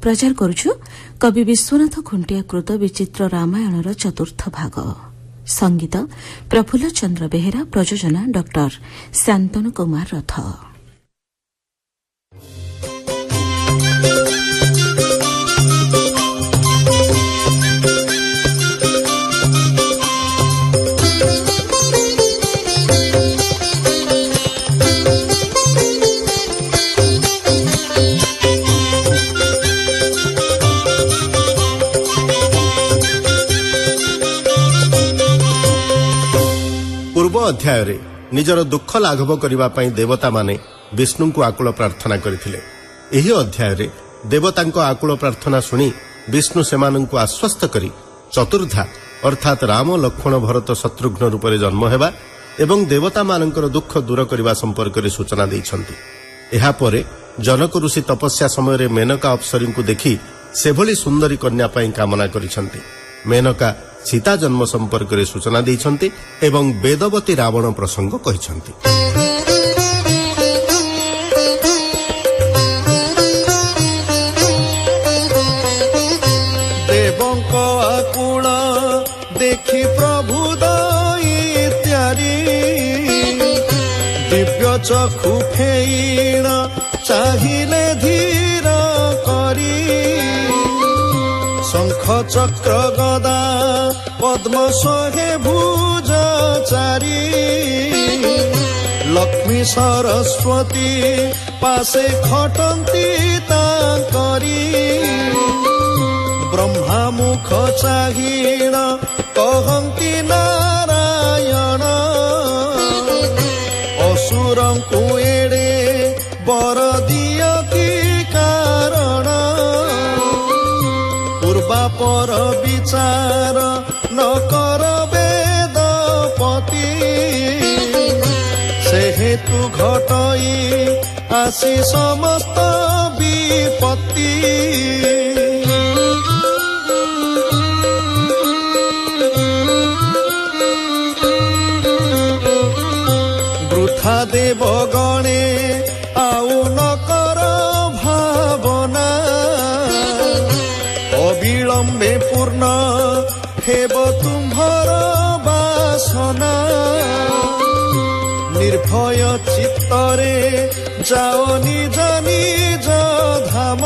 प्रचार करुछु कवि विश्वनाथ खुंटिया कृत विचित्र रामायणर चतुर्थ भाग। संगीत प्रफुल्ल चंद्र बेहेरा, प्रयोजना डॉक्टर शांतनु कुमार रथ। पूर्व अध्याय निजर दुख लाघव करने देवता माने विष्णु को आकुल प्रार्थना करथिले। एही अध्याय देवतांको आकुल प्रार्थना सुनी विष्णु सेमानंको आश्वस्त करी चतुर्धा अर्थात राम लक्ष्मण भरत शत्रुघ्न रूप में जन्म हेबा एवं देवता मानकर दुख दूर करने संपर्क में सूचना दैछंती। एहा परे जनक ऋषि तपस्या समय मेनका अप्सरी को देखी सेभली सुंदरी कन्या पाई कामना करिछंती। मेनका सीता जन्म संपर्क में सूचना दैछंती एवं वेदवती रावण प्रसंग कहिछंती। देवंक आकुल देखि प्रभु दैत्यारी दिव्य चक्षु फेण चाहिले धीर करी शंख चक्र गदा पद्म सोहे भुज चारी लक्ष्मी सरस्वती पासे खटंती तांकरी ब्रह्मा मुख चाहिण कहंती नारायण असुरंकु एड़े बर दिय की कारण पूर्वापर विचार न कर वेदपति से हेतु घटई आसी समस्त विपत्ति वृथा देव गणे आउ न कर भावना अविलंबे पूर्ण हेब तुम्हार बासना निर्भय चित्तरे जाओ निज निज धाम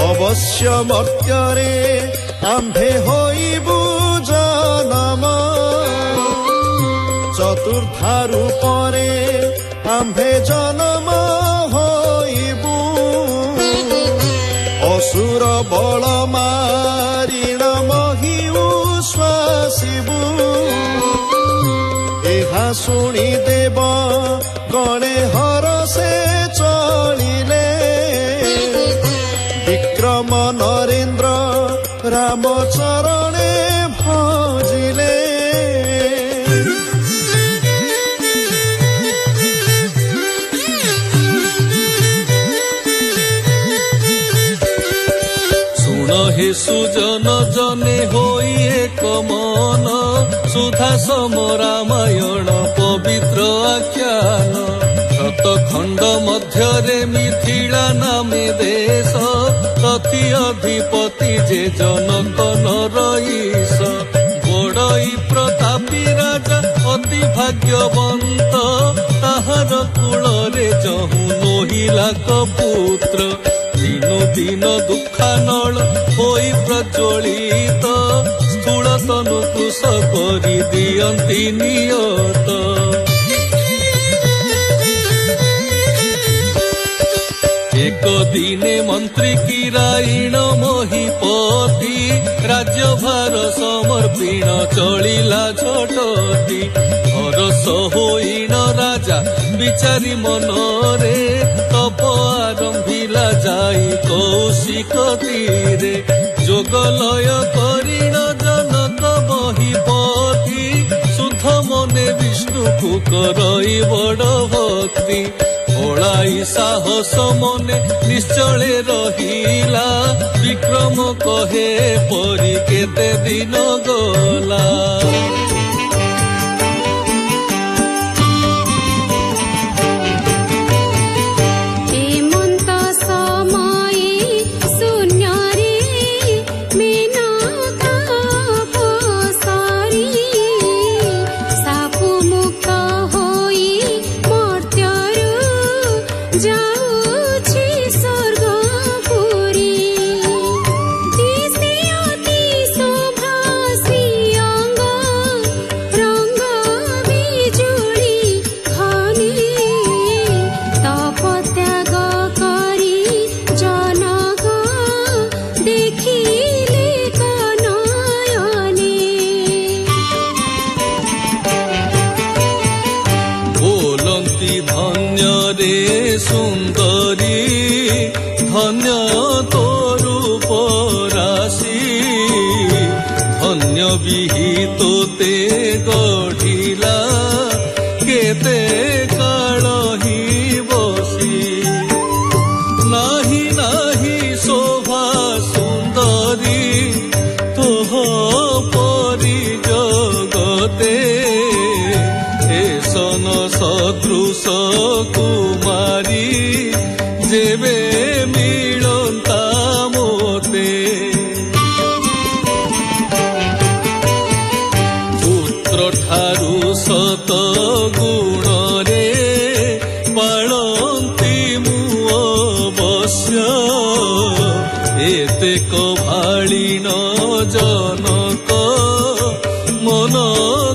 अवश्य मर्त्यरे आम्भे होइबु जनम चतुर्था रूपरे आम्भे जनम होइबु असुर बल मारिण महिउ श्वासिबु एहा शुणी देव गणे हरसे चलिले विक्रम नरेन्द्र राम चरणे भजिले हे सुजन जने होई एक मन सुधा सम रामायण पवित्र आख्यान शतखंड मध्यरे मिथिला नामे देश तथि अधिपति जे जनक नरईश बड़ई प्रतापी राजा अति भाग्यवंत ताहार कुलरे जहु नोहिला कपुत्र दिनो दिन दुखानल होई प्रज्वलित स्थूल तनु कृश करी दियंती नियत एक दिने मंत्री की राइण मोहिपति राज्यभार समर्पिण चलिला झटति हरस होइण राजा विचारी मनरे तप आरंभिला जाई कौशिक तीरे जोगलय करिण जनक महिपति शुद्ध मने विष्णु को करई बड़ भक्ति ओलाई साहस मने निश्चले रहिला विक्रम कहे परी केते दिन गला हेमंत समय ଧନ୍ୟ ତୋରୁ ପରାଶି ଧନ୍ୟ ବିହିତ ତେ ଗଢ଼ିଲା କେତେ କାଳ ହିଁ ବସି ନାହିଁ ନାହିଁ ଶୋଭା ସୁନ୍ଦରୀ ତୋହ ପରି ଜଗତେ ଏସନ ସଦୃଶ କୁମାରୀ ଯେବେ ମିଳନ୍ତା ମୋତେ ପୁତ୍ର ଠାରୁ ସତ ଗୁଣରେ ପାଳନ୍ତି ମୁଁ ଅବଶ୍ୟ ଏତେ କଭାଳିନ ଜନକ ମନ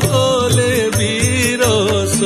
କଲେ ବିରସ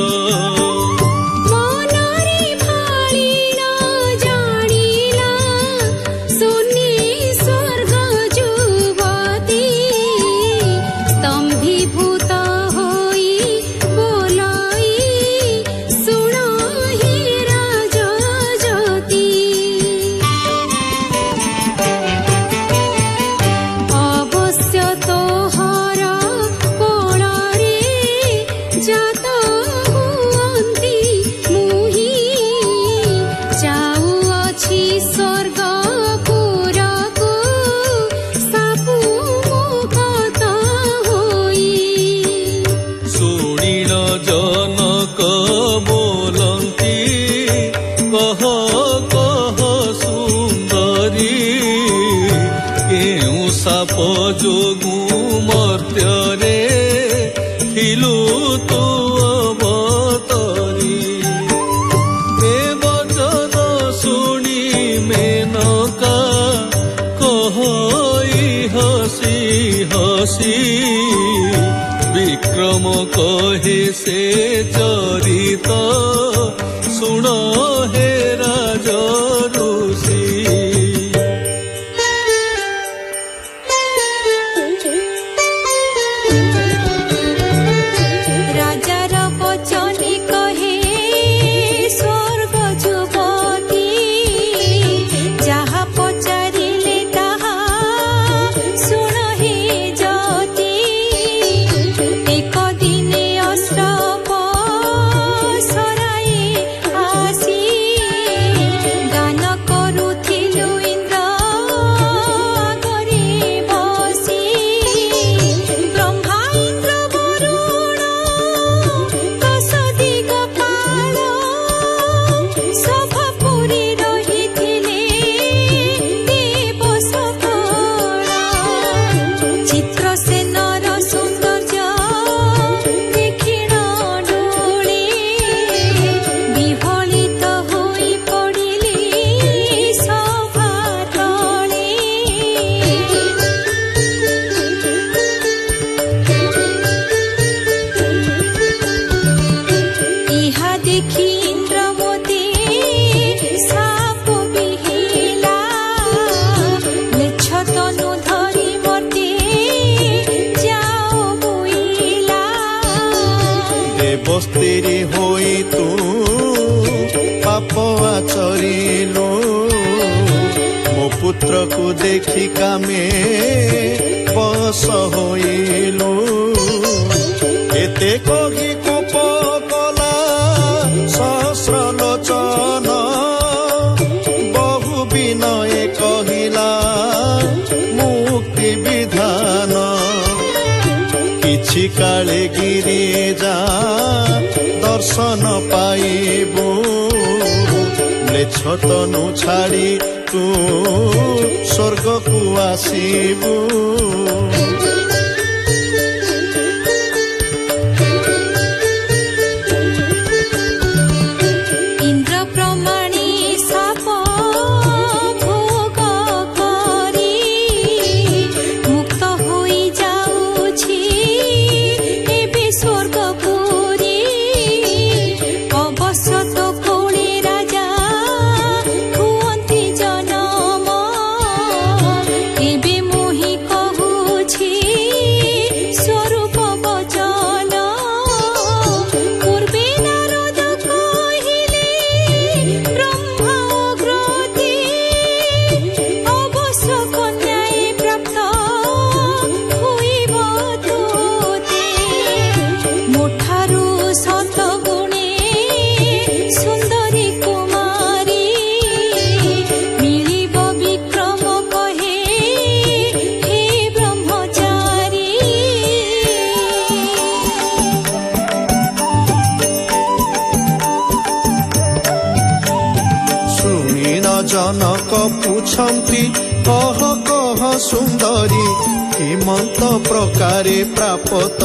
ଯୋଗୁ ମର୍ତ୍ତ୍ୟରେ ଥିଲୁ ତୁ ଅବତରୀ ଏ ବଚନ ଶୁଣି ମେନକା କହଇ ହସି ହସି ବିକ୍ରମ କହେ ସେ ଚରିତ ଶୁଣ ହେ ରାଜ ଋଷି ବସ୍ତିରେ ହୋଇ ତୁ ପାପ ଆଚରିଲୁ ମୋ ପୁତ୍ରକୁ ଦେଖି କାମେ ବଶ ହୋଇଲୁ ଏତେ କହି କୋପ କଲା ସହସ୍ର ଲୋଚନ ବହୁ ବିନୟ କହିଲା ମୁକ୍ତି ବିଧାନ କିଛି କାଳେ ଗିରି ଯା ଦର୍ଶନ ପାଇବୁ ମ୍ଲେଚ୍ଛ ତନୁ ଛାଡ଼ି ତୁ ସ୍ୱର୍ଗକୁ ଆସିବୁ ଏବେ ମୋହି କହୁଛି ପୁଛନ୍ତି କହ କହ ସୁନ୍ଦରୀ ହିମନ୍ତ ପ୍ରକାରେ ପ୍ରାପତ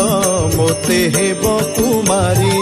ମୋତେ ହେବ କୁମାରୀ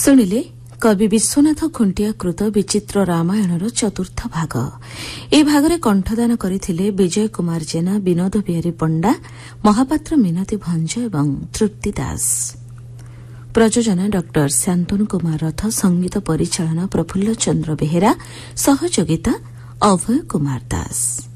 ଶୁଣିଲେ କବି ବିଶ୍ୱନାଥ ଖୁଣ୍ଟିଆ କୃତ ବିଚିତ୍ର ରାମାୟଣର ଚତୁର୍ଥ ଭାଗ। ଏହି ଭାଗରେ କଣ୍ଠଦାନ କରିଥିଲେ ବିଜୟ କୁମାର ଜେନା, ବିନୋଦ ବିହାରୀ ପଣ୍ଡା, ମହାପାତ୍ର ମିନତୀ ଭଞ୍ଜ ଏବଂ ତୃପ୍ତି ଦାସ। ପ୍ରଯୋଜନା ଡକ୍ଟର ଶାନ୍ତନୁ କୁମାର ରଥ, ସଙ୍ଗୀତ ପରିଚାଳନା ପ୍ରଫୁଲ୍ଲ ଚନ୍ଦ୍ର ବେହେରା, ସହଯୋଗିତା ଅଭୟ କୁମାର ଦାସ।